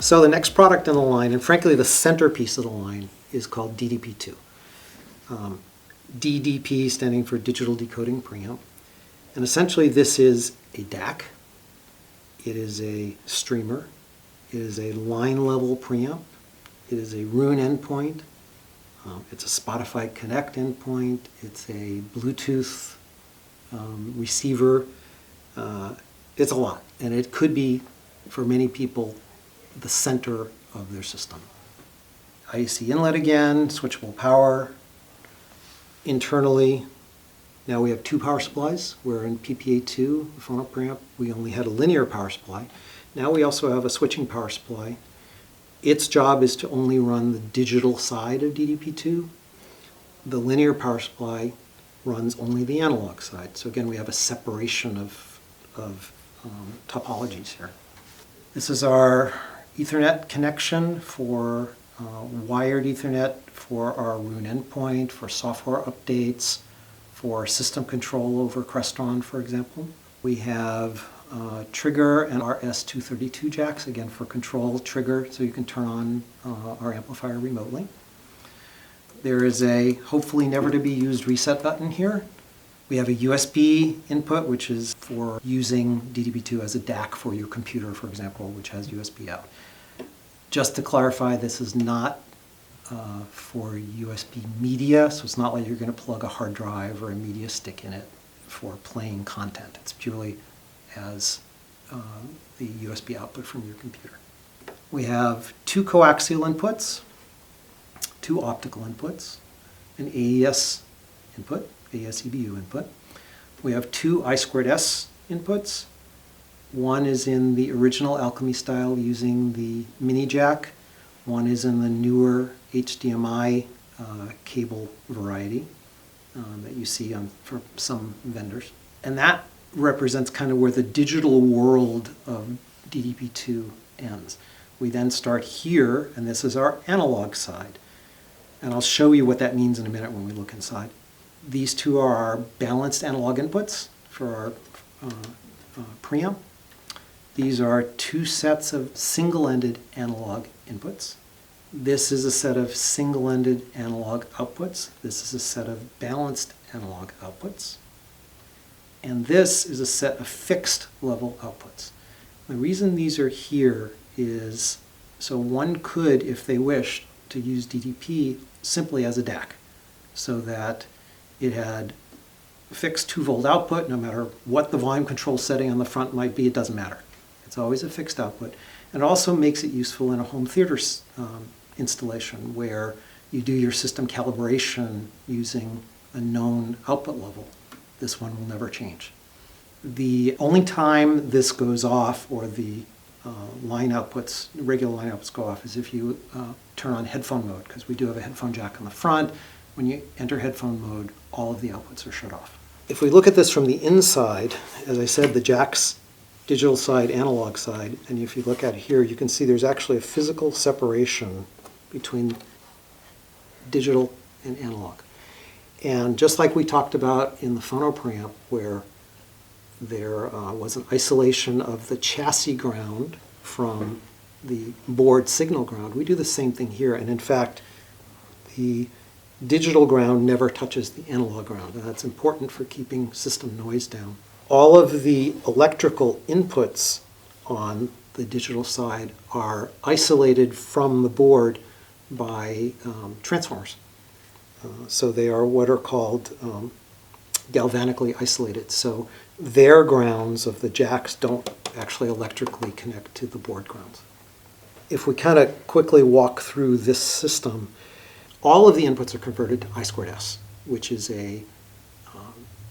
So the next product in the line, and frankly the centerpiece of the line, is called DDP-2. DDP standing for Digital Decoding Preamp. And essentially this is a DAC. It is a streamer. It is a line level preamp. It is a Roon endpoint. It's a Spotify Connect endpoint. It's a Bluetooth receiver. It's a lot. And it could be, for many people, the center of their system. IEC inlet again, switchable power. Internally, now we have two power supplies. We're in PPA2, phono preamp. We only had a linear power supply. Now we also have a switching power supply. Its job is to only run the digital side of DDP-2. The linear power supply runs only the analog side. So again, we have a separation of topologies here. This is our Ethernet connection for wired Ethernet for our Roon endpoint, for software updates, for system control over Crestron, for example. We have trigger and RS-232 jacks, again for control trigger, so you can turn on our amplifier remotely. There is a hopefully never to be used reset button here. We have a USB input, which is for using DDP-2 as a DAC for your computer, for example, which has USB out. Just to clarify, this is not for USB media, so it's not like you're going to plug a hard drive or a media stick in it for playing content. It's purely as the USB output from your computer. We have two coaxial inputs, two optical inputs, an AES input, AES-EBU input. We have two I2S inputs. One is in the original Alchemy style using the mini jack. One is in the newer HDMI cable variety that you see for some vendors. And that represents kind of where the digital world of DDP-2 ends. We then start here, and this is our analog side. And I'll show you what that means in a minute when we look inside. These two are our balanced analog inputs for our preamp. These are two sets of single-ended analog inputs. This is a set of single-ended analog outputs. This is a set of balanced analog outputs. And this is a set of fixed level outputs. The reason these are here is so one could, if they wished, to use DDP simply as a DAC, so that it had a fixed 2-volt output. No matter what the volume control setting on the front might be, it doesn't matter. It's always a fixed output. And it also makes it useful in a home theater installation where you do your system calibration using a known output level. This one will never change. The only time this goes off, or the line outputs, regular line outputs go off, is if you turn on headphone mode, because we do have a headphone jack on the front. When you enter headphone mode, all of the outputs are shut off. If we look at this from the inside, as I said, the jack's digital side, analog side, and if you look at it here, you can see there's actually a physical separation between digital and analog. And just like we talked about in the phono preamp, where there was an isolation of the chassis ground from the board signal ground, we do the same thing here. And in fact, the digital ground never touches the analog ground, and that's important for keeping system noise down. All of the electrical inputs on the digital side are isolated from the board by transformers. So they are what are called galvanically isolated. So their grounds of the jacks don't actually electrically connect to the board grounds. If we kind of quickly walk through this system, all of the inputs are converted to I2S, which is a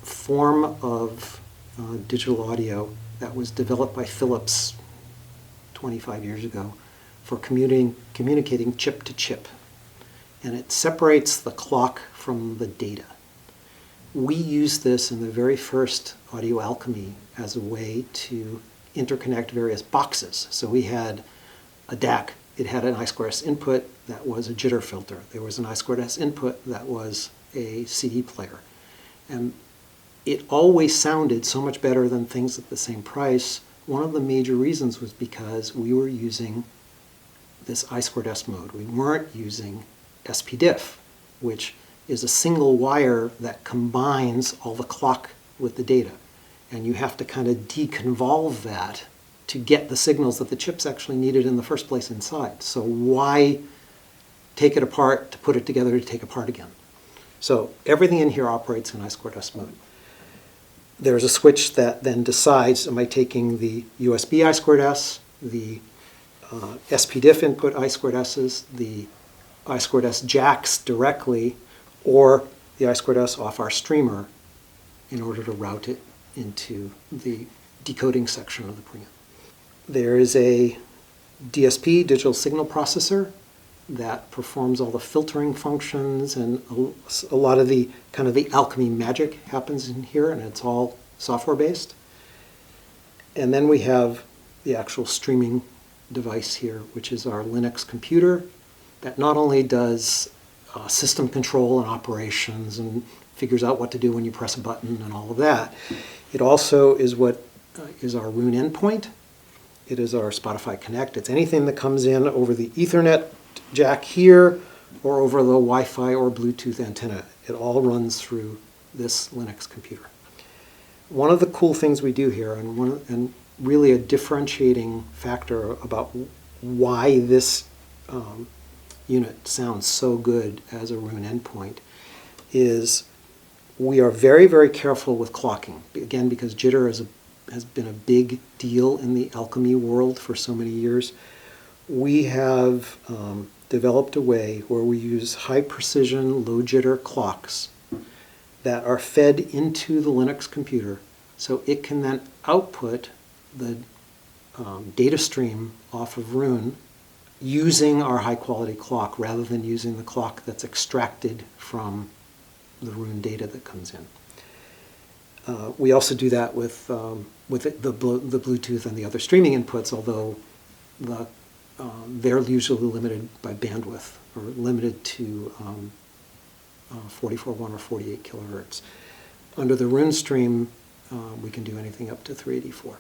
form of digital audio that was developed by Philips 25 years ago for communicating chip to chip. And it separates the clock from the data. We used this in the very first Audio Alchemy as a way to interconnect various boxes. So we had a DAC. It had an I2S input that was a jitter filter. There was an I2S input that was a CD player. And it always sounded so much better than things at the same price. One of the major reasons was because we were using this I2S mode. We weren't using SPDIF, which is a single wire that combines all the clock with the data. And you have to kind of deconvolve that to get the signals that the chips actually needed in the first place inside. So why take it apart to put it together to take apart again? So everything in here operates in I2S mode. There's a switch that then decides, am I taking the USB I2S, the SPDIF input I2Ss, the I2S jacks directly, or the I2S off our streamer in order to route it into the decoding section of the preamp. There is a DSP, digital signal processor, that performs all the filtering functions, and a lot of the kind of the alchemy magic happens in here, and it's all software based. And then we have the actual streaming device here, which is our Linux computer that not only does system control and operations and figures out what to do when you press a button and all of that, it also is what is our Roon endpoint. It is our Spotify Connect. It's anything that comes in over the Ethernet jack here or over the Wi-Fi or Bluetooth antenna. It all runs through this Linux computer. One of the cool things we do here, and really a differentiating factor about why this unit sounds so good as a Roon endpoint, is we are very, very careful with clocking. Again, because jitter has been a big deal in the alchemy world for so many years. We have developed a way where we use high precision, low jitter clocks that are fed into the Linux computer so it can then output the data stream off of Roon using our high quality clock rather than using the clock that's extracted from the Roon data that comes in. We also do that with the Bluetooth and the other streaming inputs, although they're usually limited by bandwidth or limited to 44.1 or 48 kilohertz. Under the Roon stream, we can do anything up to 384.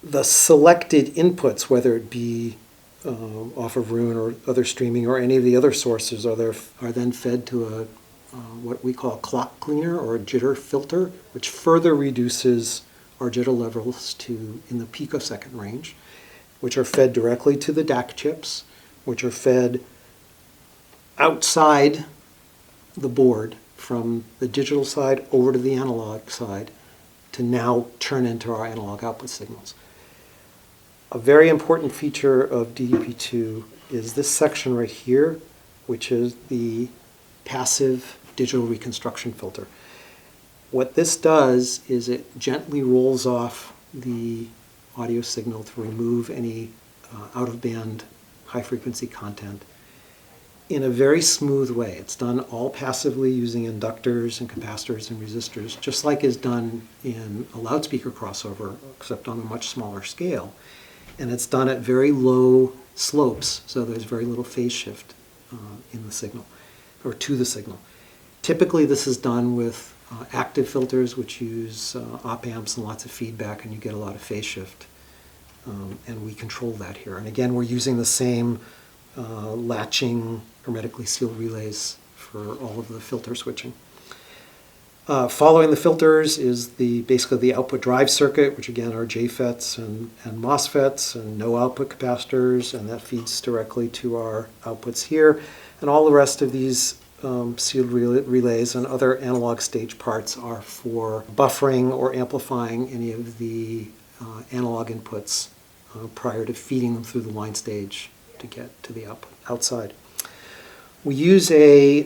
The selected inputs, whether it be off of Roon or other streaming or any of the other sources, are then fed to what we call a clock cleaner or a jitter filter, which further reduces our jitter levels to in the picosecond range, which are fed directly to the DAC chips, which are fed outside the board from the digital side over to the analog side to now turn into our analog output signals. A very important feature of DDP-2 is this section right here, which is the passive digital reconstruction filter. What this does is it gently rolls off the audio signal to remove any out-of-band high-frequency content in a very smooth way. It's done all passively using inductors and capacitors and resistors, just like is done in a loudspeaker crossover, except on a much smaller scale. And it's done at very low slopes, so there's very little phase shift in the signal, or to the signal. Typically this is done with active filters, which use op amps and lots of feedback, and you get a lot of phase shift. And we control that here. And again, we're using the same latching, hermetically sealed relays for all of the filter switching. Following the filters is basically the output drive circuit, which again are JFETs and MOSFETs and no output capacitors, and that feeds directly to our outputs here. And all the rest of these sealed relays and other analog stage parts are for buffering or amplifying any of the analog inputs prior to feeding them through the line stage to get to the output outside. We use a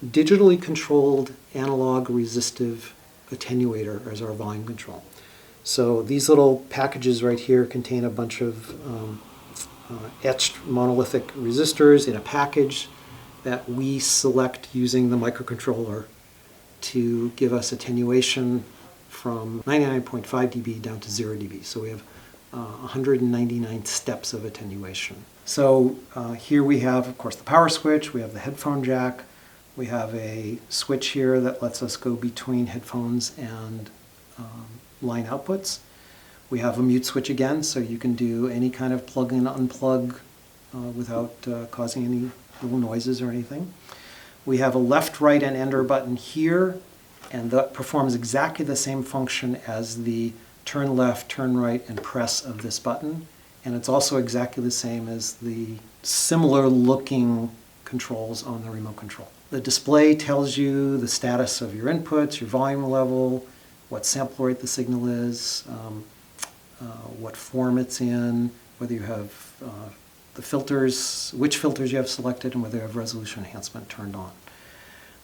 digitally controlled analog resistive attenuator as our volume control. So these little packages right here contain a bunch of etched monolithic resistors in a package that we select using the microcontroller to give us attenuation from 99.5 dB down to 0 dB. So we have 199 steps of attenuation. So here we have, of course, the power switch, we have the headphone jack, we have a switch here that lets us go between headphones and line outputs. We have a mute switch again, so you can do any kind of plug-in, unplug without causing any little noises or anything. We have a left, right, and enter button here, and that performs exactly the same function as the turn left, turn right, and press of this button. And it's also exactly the same as the similar looking controls on the remote control. The display tells you the status of your inputs, your volume level, what sample rate the signal is, what form it's in, whether you have the filters, which filters you have selected, and whether you have resolution enhancement turned on.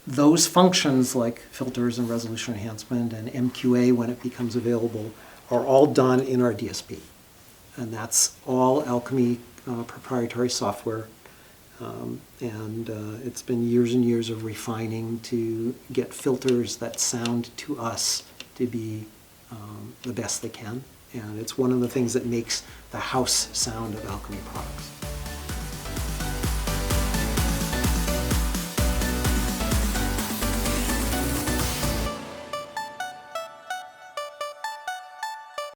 Those functions like filters and resolution enhancement and MQA when it becomes available are all done in our DSP. And that's all Alchemy proprietary software. It's been years and years of refining to get filters that sound to us to be the best they can. And it's one of the things that makes the house sound of Alchemy products.